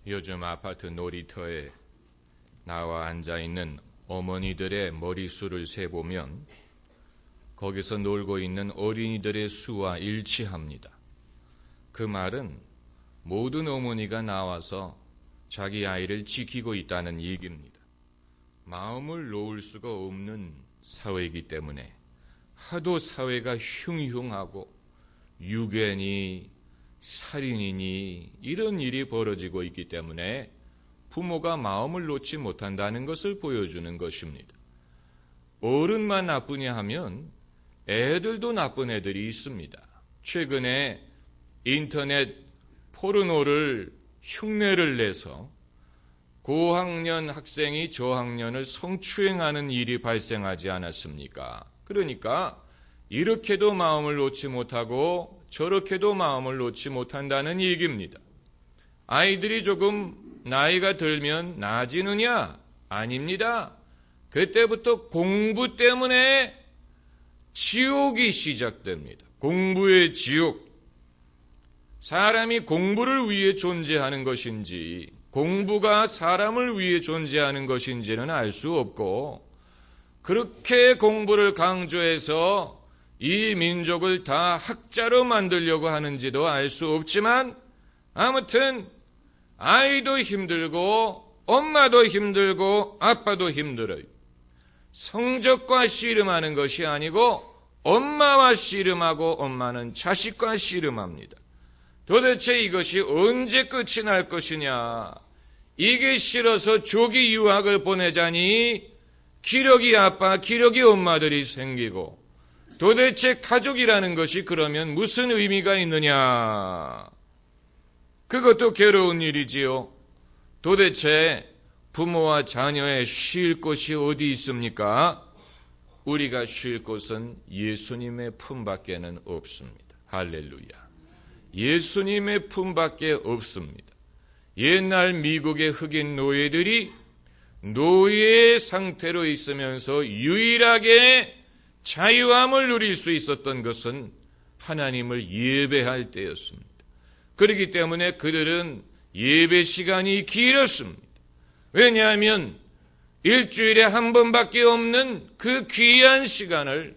요즘 아파트 놀이터에 나와 앉아있는 어머니들의 머리수를 세보면 거기서 놀고 있는 어린이들의 수와 일치합니다. 그 말은 모든 어머니가 나와서 자기 아이를 지키고 있다는 얘기입니다. 마음을 놓을 수가 없는 사회이기 때문에 하도 사회가 흉흉하고 유괴니 살인이니 이런 일이 벌어지고 있기 때문에 부모가 마음을 놓지 못한다는 것을 보여주는 것입니다. 어른만 나쁘냐 하면 애들도 나쁜 애들이 있습니다. 최근에 인터넷 포르노를 흉내를 내서 고학년 학생이 저학년을 성추행하는 일이 발생하지 않았습니까? 그러니까 이렇게도 마음을 놓지 못하고 저렇게도 마음을 놓지 못한다는 얘기입니다. 아이들이 조금 나이가 들면 나아지느냐? 아닙니다. 그때부터 공부 때문에 지옥이 시작됩니다. 공부의 지옥. 사람이 공부를 위해 존재하는 것인지 공부가 사람을 위해 존재하는 것인지는 알 수 없고, 그렇게 공부를 강조해서 이 민족을 다 학자로 만들려고 하는지도 알 수 없지만, 아무튼 아이도 힘들고 엄마도 힘들고 아빠도 힘들어요. 성적과 씨름하는 것이 아니고 엄마와 씨름하고 엄마는 자식과 씨름합니다. 도대체 이것이 언제 끝이 날 것이냐? 이게 싫어서 조기 유학을 보내자니 기러기 아빠, 기러기 엄마들이 생기고, 도대체 가족이라는 것이 그러면 무슨 의미가 있느냐? 그것도 괴로운 일이지요. 도대체 부모와 자녀의 쉴 곳이 어디 있습니까? 우리가 쉴 곳은 예수님의 품밖에는 없습니다. 할렐루야. 예수님의 품밖에 없습니다. 옛날 미국의 흑인 노예들이 노예 상태로 있으면서 유일하게 자유함을 누릴 수 있었던 것은 하나님을 예배할 때였습니다. 그렇기 때문에 그들은 예배 시간이 길었습니다. 왜냐하면 일주일에 한 번밖에 없는 그 귀한 시간을,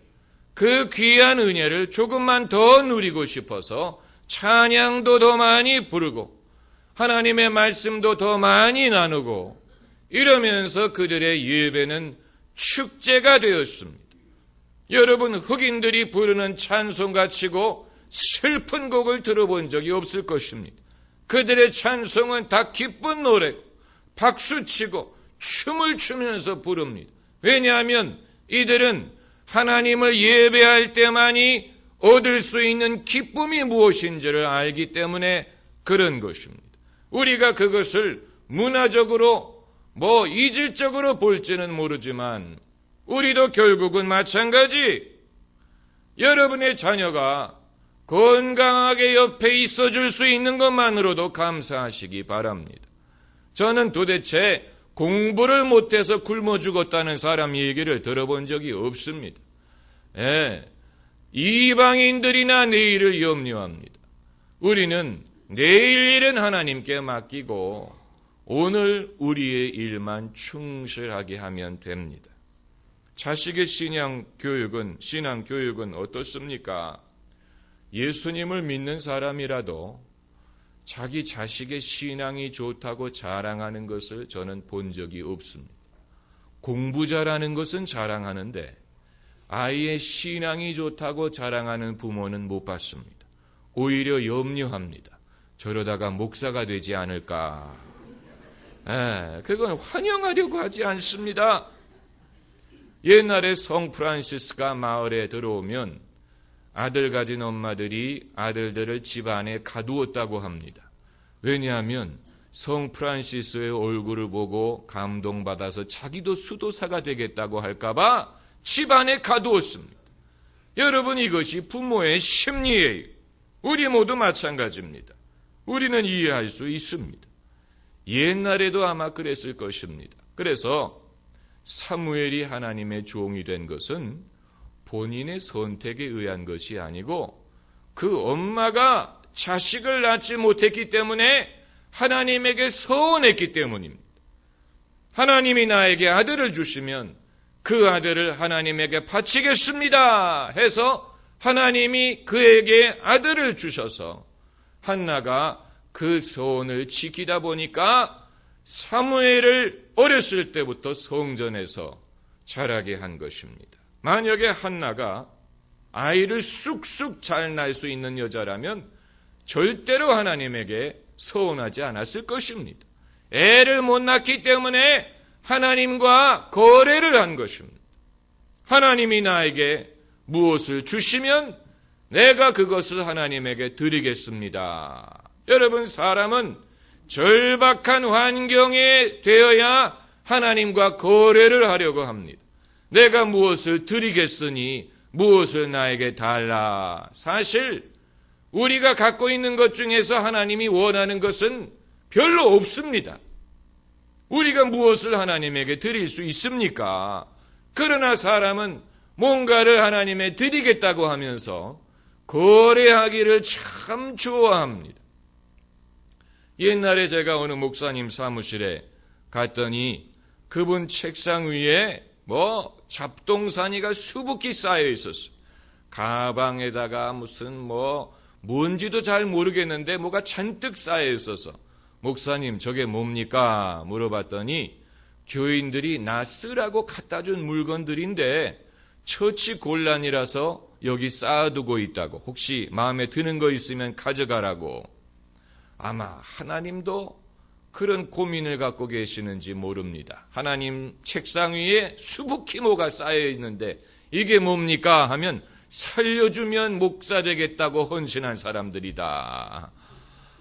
그 귀한 은혜를 조금만 더 누리고 싶어서 찬양도 더 많이 부르고 하나님의 말씀도 더 많이 나누고 이러면서 그들의 예배는 축제가 되었습니다. 여러분, 흑인들이 부르는 찬송가치고 슬픈 곡을 들어본 적이 없을 것입니다. 그들의 찬송은 다 기쁜 노래, 박수치고 춤을 추면서 부릅니다. 왜냐하면 이들은 하나님을 예배할 때만이 얻을 수 있는 기쁨이 무엇인지를 알기 때문에 그런 것입니다. 우리가 그것을 문화적으로 이질적으로 볼지는 모르지만 우리도 결국은 마찬가지. 여러분의 자녀가 건강하게 옆에 있어줄 수 있는 것만으로도 감사하시기 바랍니다. 저는 도대체 공부를 못해서 굶어 죽었다는 사람 얘기를 들어본 적이 없습니다. 이방인들이나 내일을 염려합니다. 우리는 내일 일은 하나님께 맡기고 오늘 우리의 일만 충실하게 하면 됩니다. 자식의 신앙교육은 어떻습니까? 예수님을 믿는 사람이라도 자기 자식의 신앙이 좋다고 자랑하는 것을 저는 본 적이 없습니다. 공부 잘하는 것은 자랑하는데 아이의 신앙이 좋다고 자랑하는 부모는 못 봤습니다. 오히려 염려합니다. 저러다가 목사가 되지 않을까. 그건 환영하려고 하지 않습니다. 옛날에 성 프란시스가 마을에 들어오면 아들 가진 엄마들이 아들들을 집 안에 가두었다고 합니다. 왜냐하면 성 프란시스의 얼굴을 보고 감동받아서 자기도 수도사가 되겠다고 할까봐 집 안에 가두었습니다. 여러분, 이것이 부모의 심리예요. 우리 모두 마찬가지입니다. 우리는 이해할 수 있습니다. 옛날에도 아마 그랬을 것입니다. 그래서 사무엘이 하나님의 종이 된 것은 본인의 선택에 의한 것이 아니고 그 엄마가 자식을 낳지 못했기 때문에 하나님에게 서원했기 때문입니다. 하나님이 나에게 아들을 주시면 그 아들을 하나님에게 바치겠습니다 해서 하나님이 그에게 아들을 주셔서 한나가 그 소원을 지키다 보니까 사무엘을 어렸을 때부터 성전에서 자라게 한 것입니다. 만약에 한나가 아이를 쑥쑥 잘 낳을 수 있는 여자라면 절대로 하나님에게 서원하지 않았을 것입니다. 애를 못 낳기 때문에 하나님과 거래를 한 것입니다. 하나님이 나에게 무엇을 주시면 내가 그것을 하나님에게 드리겠습니다. 여러분, 사람은 절박한 환경에 되어야 하나님과 거래를 하려고 합니다. 내가 무엇을 드리겠으니 무엇을 나에게 달라. 사실 우리가 갖고 있는 것 중에서 하나님이 원하는 것은 별로 없습니다. 우리가 무엇을 하나님에게 드릴 수 있습니까? 그러나 사람은 뭔가를 하나님에 드리겠다고 하면서 거래하기를 참 좋아합니다. 옛날에 제가 어느 목사님 사무실에 갔더니 그분 책상 위에 잡동사니가 수북히 쌓여 있었어요. 가방에다가 무슨 뭔지도 잘 모르겠는데 뭐가 잔뜩 쌓여 있어서 목사님 저게 뭡니까? 물어봤더니 교인들이 나 쓰라고 갖다 준 물건들인데 처치 곤란이라서 여기 쌓아두고 있다고. 혹시 마음에 드는 거 있으면 가져가라고. 아마 하나님도 그런 고민을 갖고 계시는지 모릅니다. 하나님 책상 위에 수북히 뭐가 쌓여 있는데 이게 뭡니까? 하면 살려주면 목사 되겠다고 헌신한 사람들이다.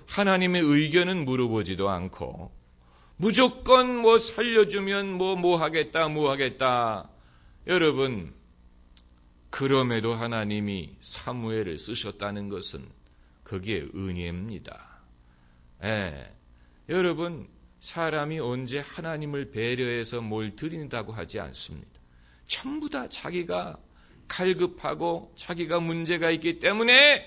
하나님의 의견은 물어보지도 않고 무조건 살려주면 뭐 하겠다. 여러분, 그럼에도 하나님이 사무엘을 쓰셨다는 것은 그게 은혜입니다. 여러분, 사람이 언제 하나님을 배려해서 뭘 드린다고 하지 않습니다. 전부 다 자기가 갈급하고 자기가 문제가 있기 때문에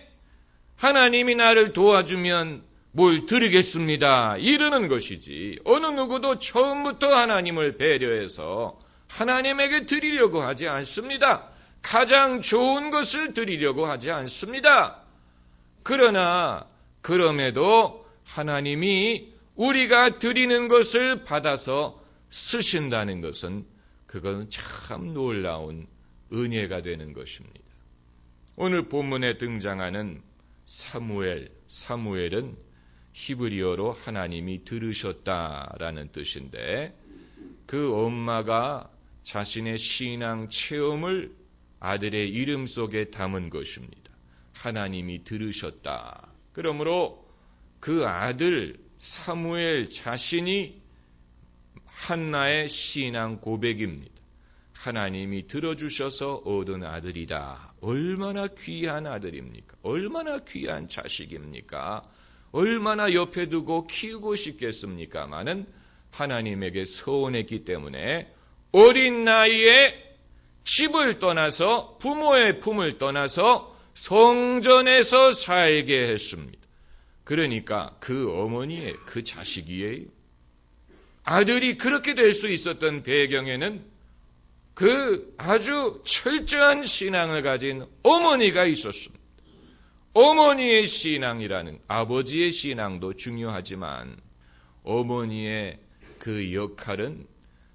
하나님이 나를 도와주면 뭘 드리겠습니다. 이러는 것이지 어느 누구도 처음부터 하나님을 배려해서 하나님에게 드리려고 하지 않습니다. 가장 좋은 것을 드리려고 하지 않습니다. 그러나 그럼에도 하나님이 우리가 드리는 것을 받아서 쓰신다는 것은 그건 참 놀라운 은혜가 되는 것입니다. 오늘 본문에 등장하는 사무엘은 히브리어로 하나님이 들으셨다라는 뜻인데 그 엄마가 자신의 신앙 체험을 아들의 이름 속에 담은 것입니다. 하나님이 들으셨다. 그러므로 그 아들 사무엘 자신이 한나의 신앙 고백입니다. 하나님이 들어주셔서 얻은 아들이다. 얼마나 귀한 아들입니까? 얼마나 귀한 자식입니까? 얼마나 옆에 두고 키우고 싶겠습니까마는 하나님에게 서원했기 때문에 어린 나이에 집을 떠나서 부모의 품을 떠나서 성전에서 살게 했습니다. 그러니까 그 어머니의 그 자식이에요. 아들이 그렇게 될 수 있었던 배경에는 그 아주 철저한 신앙을 가진 어머니가 있었습니다. 어머니의 신앙이라는 아버지의 신앙도 중요하지만 어머니의 그 역할은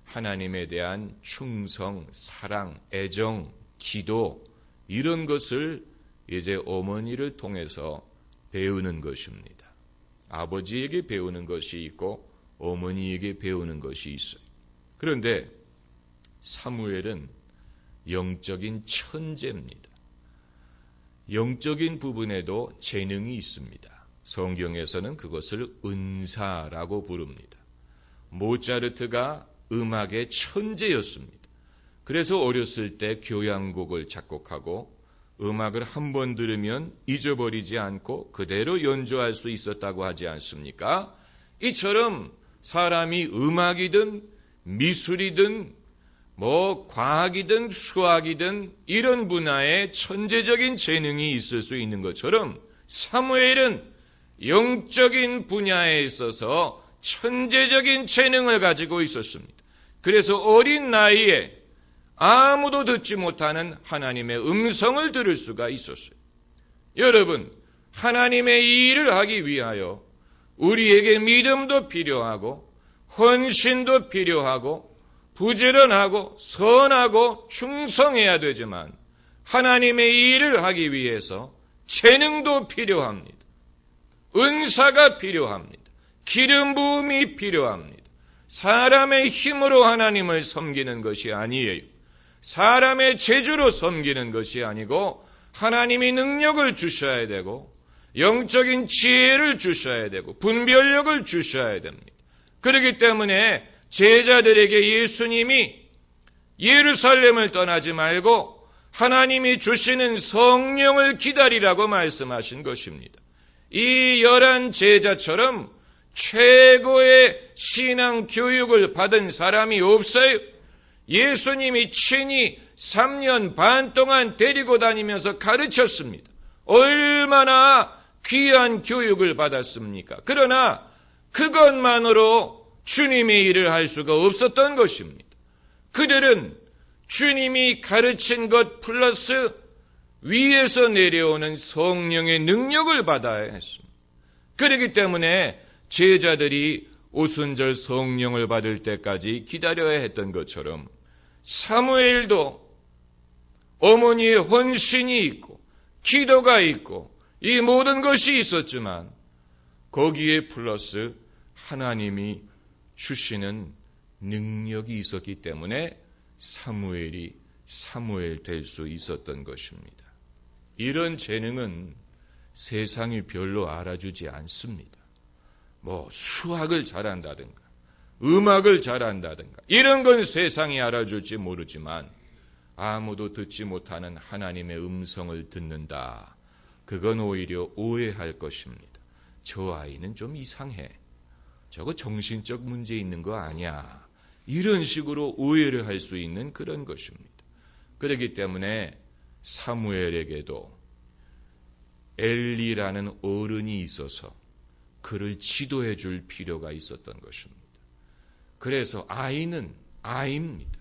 하나님에 대한 충성, 사랑, 애정, 기도 이런 것을 이제 어머니를 통해서 배우는 것입니다. 아버지에게 배우는 것이 있고 어머니에게 배우는 것이 있어요. 그런데 사무엘은 영적인 천재입니다. 영적인 부분에도 재능이 있습니다. 성경에서는 그것을 은사라고 부릅니다. 모차르트가 음악의 천재였습니다. 그래서 어렸을 때 교향곡을 작곡하고 음악을 한 번 들으면 잊어버리지 않고 그대로 연주할 수 있었다고 하지 않습니까? 이처럼 사람이 음악이든 미술이든 과학이든 수학이든 이런 분야에 천재적인 재능이 있을 수 있는 것처럼 사무엘은 영적인 분야에 있어서 천재적인 재능을 가지고 있었습니다. 그래서 어린 나이에 아무도 듣지 못하는 하나님의 음성을 들을 수가 있었어요. 여러분, 하나님의 이 일을 하기 위하여 우리에게 믿음도 필요하고 헌신도 필요하고 부지런하고 선하고 충성해야 되지만 하나님의 이 일을 하기 위해서 재능도 필요합니다. 은사가 필요합니다. 기름 부음이 필요합니다. 사람의 힘으로 하나님을 섬기는 것이 아니에요. 사람의 재주로 섬기는 것이 아니고 하나님이 능력을 주셔야 되고 영적인 지혜를 주셔야 되고 분별력을 주셔야 됩니다. 그렇기 때문에 제자들에게 예수님이 예루살렘을 떠나지 말고 하나님이 주시는 성령을 기다리라고 말씀하신 것입니다. 이 11 제자처럼 최고의 신앙 교육을 받은 사람이 없어요. 예수님이 친히 3년 반 동안 데리고 다니면서 가르쳤습니다. 얼마나 귀한 교육을 받았습니까? 그러나 그것만으로 주님의 일을 할 수가 없었던 것입니다. 그들은 주님이 가르친 것 플러스 위에서 내려오는 성령의 능력을 받아야 했습니다. 그렇기 때문에 제자들이 오순절 성령을 받을 때까지 기다려야 했던 것처럼 사무엘도 어머니의 헌신이 있고 기도가 있고 이 모든 것이 있었지만 거기에 플러스 하나님이 주시는 능력이 있었기 때문에 사무엘이 사무엘 될 수 있었던 것입니다. 이런 재능은 세상이 별로 알아주지 않습니다. 수학을 잘한다든가 음악을 잘한다든가 이런 건 세상이 알아줄지 모르지만 아무도 듣지 못하는 하나님의 음성을 듣는다. 그건 오히려 오해할 것입니다. 저 아이는 좀 이상해. 저거 정신적 문제 있는 거 아니야. 이런 식으로 오해를 할 수 있는 그런 것입니다. 그렇기 때문에 사무엘에게도 엘리라는 어른이 있어서 그를 지도해 줄 필요가 있었던 것입니다. 그래서 아이는 아이입니다.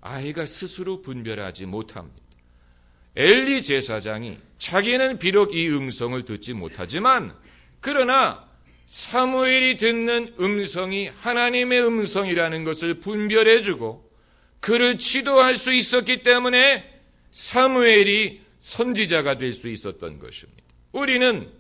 아이가 스스로 분별하지 못합니다. 엘리 제사장이 자기는 비록 이 음성을 듣지 못하지만 그러나 사무엘이 듣는 음성이 하나님의 음성이라는 것을 분별해주고 그를 지도할 수 있었기 때문에 사무엘이 선지자가 될 수 있었던 것입니다. 우리는